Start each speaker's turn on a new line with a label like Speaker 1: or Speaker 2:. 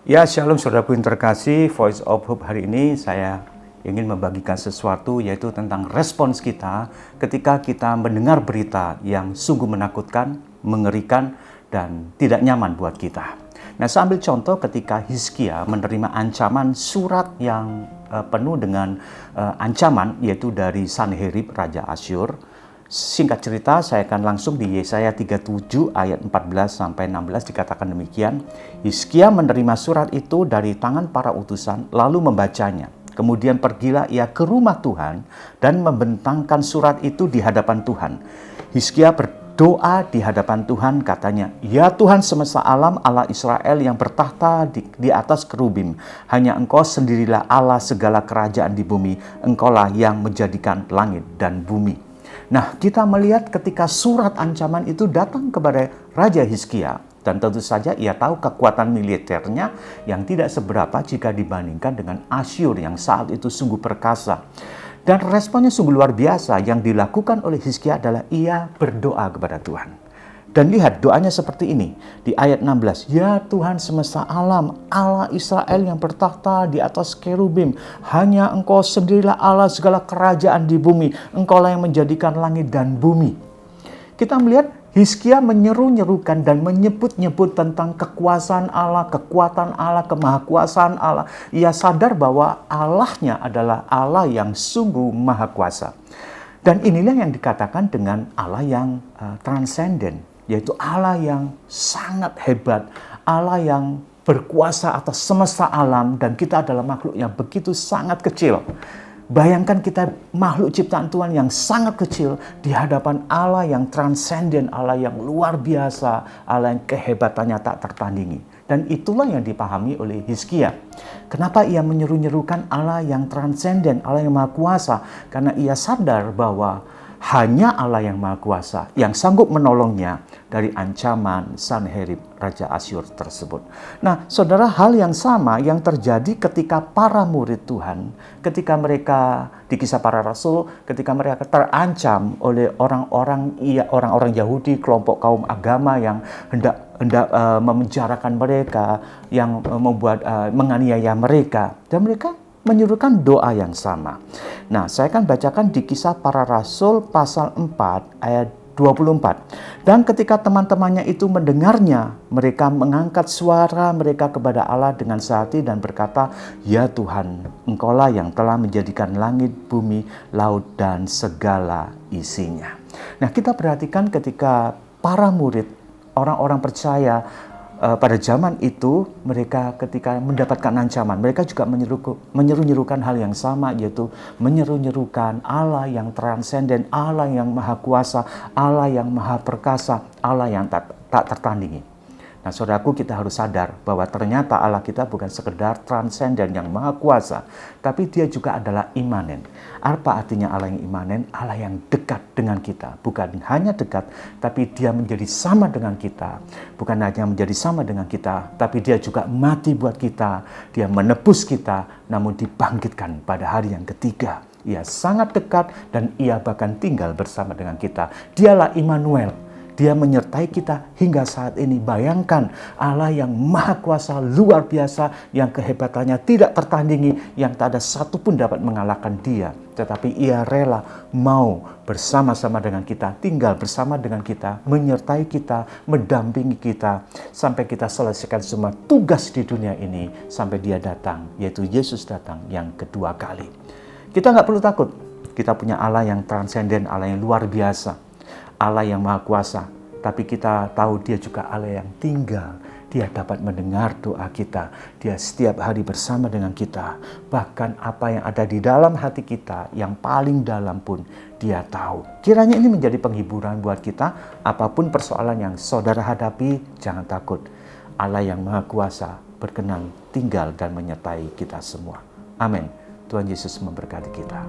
Speaker 1: Ya, shalom saudaraku yang terkasih. Voice of Hope hari ini saya ingin membagikan sesuatu, yaitu tentang respons kita ketika kita mendengar berita yang sungguh menakutkan, mengerikan, dan tidak nyaman buat kita. Nah, saya ambil contoh ketika Hizkia menerima ancaman surat yang penuh dengan ancaman, yaitu dari Sanherib, Raja Asyur. Singkat cerita, saya akan langsung di Yesaya 37 ayat 14 sampai 16 dikatakan demikian. Hizkia menerima surat itu dari tangan para utusan lalu membacanya. Kemudian pergilah ia ke rumah Tuhan dan membentangkan surat itu di hadapan Tuhan. Hizkia berdoa di hadapan Tuhan, katanya, "Ya Tuhan semesta alam, Allah Israel yang bertahta di atas kerubim, hanya Engkau sendirilah Allah segala kerajaan di bumi. Engkaulah yang menjadikan langit dan bumi." Nah, kita melihat ketika surat ancaman itu datang kepada Raja Hizkia, dan tentu saja ia tahu kekuatan militernya yang tidak seberapa jika dibandingkan dengan Asyur yang saat itu sungguh perkasa. Dan responnya sungguh luar biasa. Yang dilakukan oleh Hizkia adalah ia berdoa kepada Tuhan. Dan lihat doanya seperti ini di ayat 16. "Ya Tuhan semesta alam, Allah Israel yang bertakhta di atas kerubim, hanya Engkau sendirilah Allah segala kerajaan di bumi. Engkaulah yang menjadikan langit dan bumi." Kita melihat Hizkia menyeru-nyerukan dan menyebut-nyebut tentang kekuasaan Allah, kekuatan Allah, kemahakuasaan Allah. Ia sadar bahwa Allahnya adalah Allah yang sungguh maha kuasa. Dan inilah yang dikatakan dengan Allah yang transenden, yaitu Allah yang sangat hebat, Allah yang berkuasa atas semesta alam, dan kita adalah makhluk yang begitu sangat kecil. Bayangkan kita makhluk ciptaan Tuhan yang sangat kecil di hadapan Allah yang transenden, Allah yang luar biasa, Allah yang kehebatannya tak tertandingi. Dan itulah yang dipahami oleh Hizkia. Kenapa ia menyeru-nyerukan Allah yang transenden, Allah yang maha kuasa? Karena ia sadar bahwa hanya Allah yang maha kuasa yang sanggup menolongnya dari ancaman Sanherib, Raja Asyur tersebut. Nah, saudara, hal yang sama yang terjadi ketika para murid Tuhan, ketika mereka di Kisah Para Rasul, ketika mereka terancam oleh orang-orang Yahudi, kelompok kaum agama yang hendak memenjarakan mereka, yang menganiaya mereka, dan mereka menyuruhkan doa yang sama. Nah, saya akan bacakan di Kisah Para Rasul pasal 4 ayat 24. "Dan ketika teman-temannya itu mendengarnya, mereka mengangkat suara mereka kepada Allah dengan sehati dan berkata, 'Ya Tuhan, Engkaulah yang telah menjadikan langit, bumi, laut, dan segala isinya.'" Nah, kita perhatikan ketika para murid, orang-orang percaya pada zaman itu, mereka ketika mendapatkan ancaman, mereka juga menyeru-nyerukan hal yang sama, yaitu menyeru-nyerukan Allah yang transenden, Allah yang maha kuasa, Allah yang maha perkasa, Allah yang tak tertandingi. Nah, saudaraku, kita harus sadar bahwa ternyata Allah kita bukan sekedar transenden yang maha kuasa, tapi dia juga adalah imanen. Apa artinya Allah yang imanen? Allah yang dekat dengan kita. Bukan hanya dekat, tapi dia menjadi sama dengan kita. Bukan hanya menjadi sama dengan kita, tapi dia juga mati buat kita. Dia menebus kita, namun dibangkitkan pada hari yang ketiga. Ia sangat dekat dan ia bahkan tinggal bersama dengan kita. Dialah Immanuel. Dia menyertai kita hingga saat ini. Bayangkan Allah yang maha kuasa, luar biasa, yang kehebatannya tidak tertandingi, yang tak ada satupun dapat mengalahkan dia. Tetapi ia rela mau bersama-sama dengan kita, tinggal bersama dengan kita, menyertai kita, mendampingi kita, sampai kita selesaikan semua tugas di dunia ini, sampai dia datang, yaitu Yesus datang yang kedua kali. Kita nggak perlu takut. Kita punya Allah yang transenden, Allah yang luar biasa, Allah yang maha kuasa, tapi kita tahu dia juga Allah yang tinggal. Dia dapat mendengar doa kita. Dia setiap hari bersama dengan kita. Bahkan apa yang ada di dalam hati kita, yang paling dalam pun dia tahu. Kiranya ini menjadi penghiburan buat kita. Apapun persoalan yang saudara hadapi, jangan takut. Allah yang maha kuasa berkenan tinggal dan menyertai kita semua. Amin. Tuhan Yesus memberkati kita.